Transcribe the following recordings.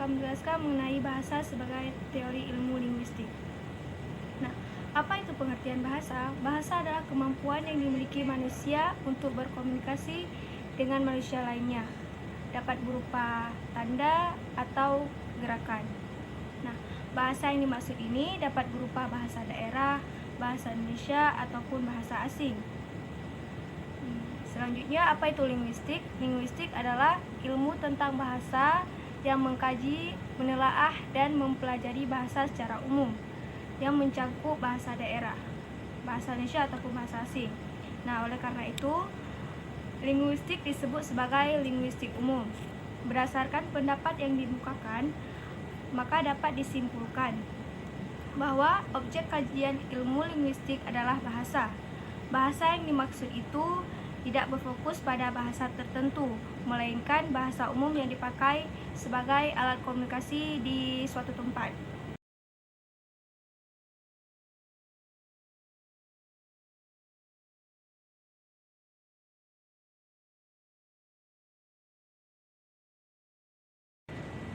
akan menjelaskan mengenai bahasa sebagai teori ilmu linguistik. Nah, apa itu pengertian bahasa? Bahasa adalah kemampuan yang dimiliki manusia untuk berkomunikasi dengan manusia lainnya. Dapat berupa tanda atau gerakan. Nah, bahasa yang dimaksud ini dapat berupa bahasa daerah, bahasa Indonesia, ataupun bahasa asing. Selanjutnya, apa itu linguistik? Linguistik adalah ilmu tentang bahasa yang mengkaji, menelaah, dan mempelajari bahasa secara umum yang mencakup bahasa daerah, bahasa Indonesia ataupun bahasa asing. Nah, oleh karena itu, linguistik disebut sebagai linguistik umum. Berdasarkan pendapat yang dimukakan, maka dapat disimpulkan bahwa objek kajian ilmu linguistik adalah bahasa. Bahasa yang dimaksud itu tidak berfokus pada bahasa tertentu, melainkan bahasa umum yang dipakai sebagai alat komunikasi di suatu tempat.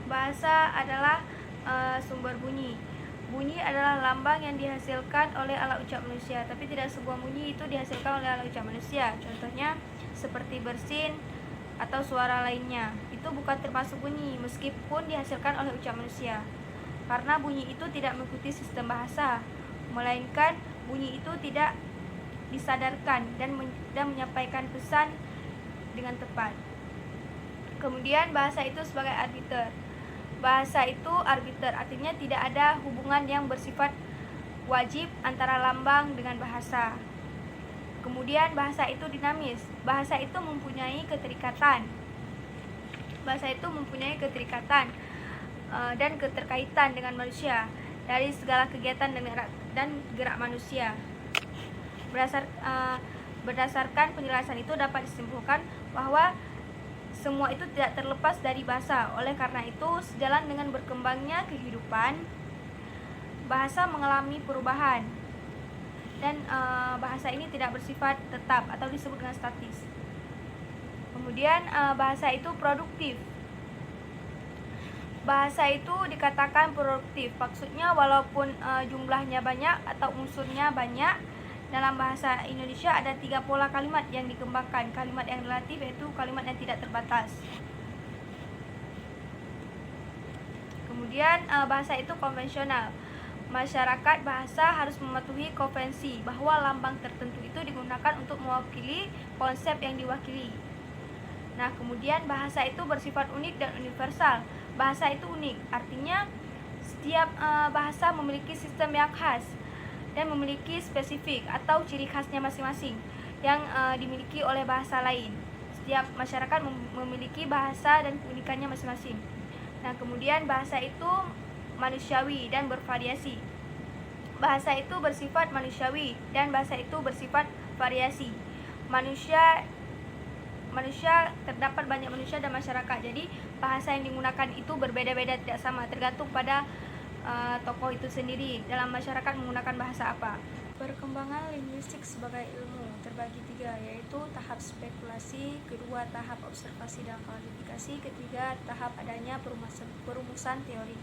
Bahasa adalah sumber bunyi. Bunyi adalah lambang yang dihasilkan oleh alat ucap manusia, tapi tidak sebuah bunyi itu dihasilkan oleh alat ucap manusia. Contohnya seperti bersin atau suara lainnya. Itu bukan termasuk bunyi meskipun dihasilkan oleh ucap manusia. Karena bunyi itu tidak mengikuti sistem bahasa, melainkan bunyi itu tidak disadarkan dan menyampaikan pesan dengan tepat. Kemudian bahasa itu sebagai arbiter. Bahasa itu arbiter, artinya tidak ada hubungan yang bersifat wajib antara lambang dengan bahasa. Kemudian bahasa itu dinamis. Bahasa itu mempunyai keterikatan. Dan keterkaitan dengan manusia dari segala kegiatan dan gerak manusia. Berdasarkan penjelasan itu dapat disimpulkan bahwa semua itu tidak terlepas dari bahasa. Oleh karena itu, sejalan dengan berkembangnya kehidupan, bahasa mengalami perubahan. Dan bahasa ini tidak bersifat tetap atau disebut dengan statis. Kemudian bahasa itu produktif. Bahasa itu dikatakan produktif. Maksudnya walaupun jumlahnya banyak atau unsurnya banyak, dalam bahasa Indonesia ada 3 pola kalimat yang dikembangkan. Kalimat yang relatif yaitu kalimat yang tidak terbatas. Kemudian bahasa itu konvensional. Masyarakat bahasa harus mematuhi konvensi bahwa lambang tertentu itu digunakan untuk mewakili konsep yang diwakili. Nah, kemudian bahasa itu bersifat unik dan universal. Bahasa itu unik, artinya setiap bahasa memiliki sistem yang khas dan memiliki spesifik atau ciri khasnya masing-masing yang dimiliki oleh bahasa lain. Setiap masyarakat memiliki bahasa dan keunikannya masing-masing. Nah, kemudian bahasa itu manusiawi dan bervariasi. Bahasa itu bersifat manusiawi dan bahasa itu bersifat variasi. Terdapat banyak manusia dan masyarakat. Jadi bahasa yang digunakan itu berbeda-beda, tidak sama, tergantung pada tokoh itu sendiri dalam masyarakat menggunakan bahasa apa. Perkembangan linguistik sebagai ilmu terbagi 3, yaitu tahap spekulasi, kedua tahap observasi dan klarifikasi, ketiga tahap adanya perumusan teori.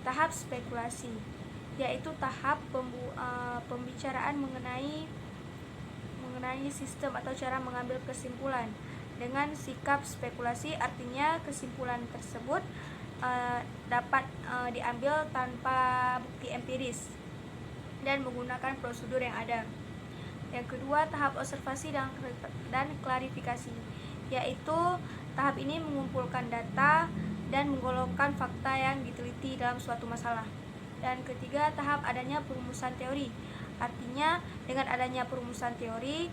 Tahap spekulasi yaitu tahap pembicaraan mengenai sistem atau cara mengambil kesimpulan. Dengan sikap spekulasi artinya kesimpulan tersebut dapat diambil tanpa bukti empiris dan menggunakan prosedur yang ada. Yang kedua, tahap observasi dan klarifikasi, yaitu tahap ini mengumpulkan data dan menggolongkan fakta yang diteliti dalam suatu masalah. Dan ketiga, tahap adanya perumusan teori, artinya dengan adanya perumusan teori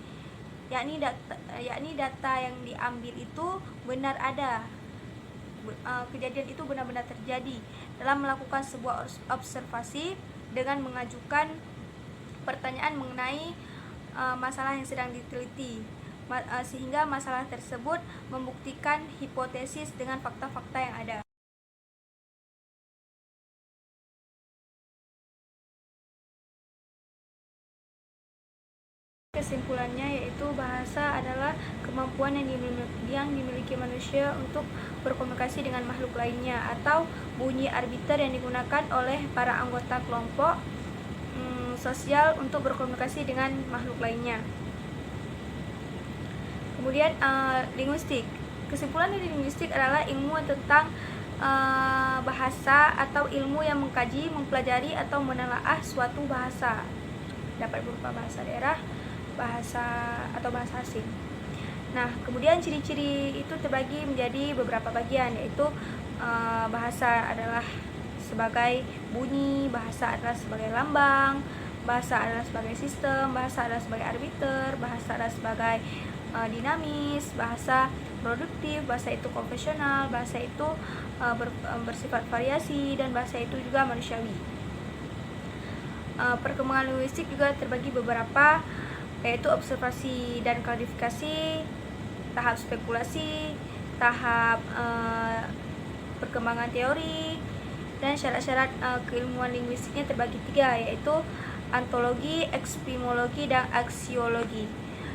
yakni data yang diambil itu benar ada, kejadian itu benar-benar terjadi dalam melakukan sebuah observasi dengan mengajukan pertanyaan mengenai masalah yang sedang diteliti, sehingga masalah tersebut membuktikan hipotesis dengan fakta-fakta yang ada. Kesimpulannya yaitu bahasa adalah kemampuan yang dimiliki manusia untuk berkomunikasi dengan makhluk lainnya, atau bunyi arbiter yang digunakan oleh para anggota kelompok sosial untuk berkomunikasi dengan makhluk lainnya. Kemudian linguistik. Kesimpulan dari linguistik adalah ilmu tentang bahasa atau ilmu yang mengkaji, mempelajari atau menelaah suatu bahasa. Dapat berupa bahasa daerah, bahasa atau bahasa asing. Nah, kemudian ciri-ciri itu terbagi menjadi beberapa bagian, yaitu bahasa adalah sebagai bunyi, bahasa adalah sebagai lambang, bahasa adalah sebagai sistem, bahasa adalah sebagai arbiter, bahasa adalah sebagai dinamis, bahasa produktif, bahasa itu konvensional, bahasa itu bersifat variasi, dan bahasa itu juga manusiawi. Perkembangan linguistik juga terbagi beberapa, yaitu observasi dan klarifikasi, tahap spekulasi, tahap perkembangan teori, dan syarat-syarat keilmuan linguistiknya terbagi 3, yaitu antologi, epistemologi, dan aksiologi.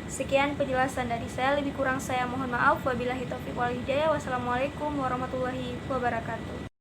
Sekian penjelasan dari saya, lebih kurang saya mohon maaf. Wabillahi taufiq wal hidayah. Wassalamualaikum warahmatullahi wabarakatuh.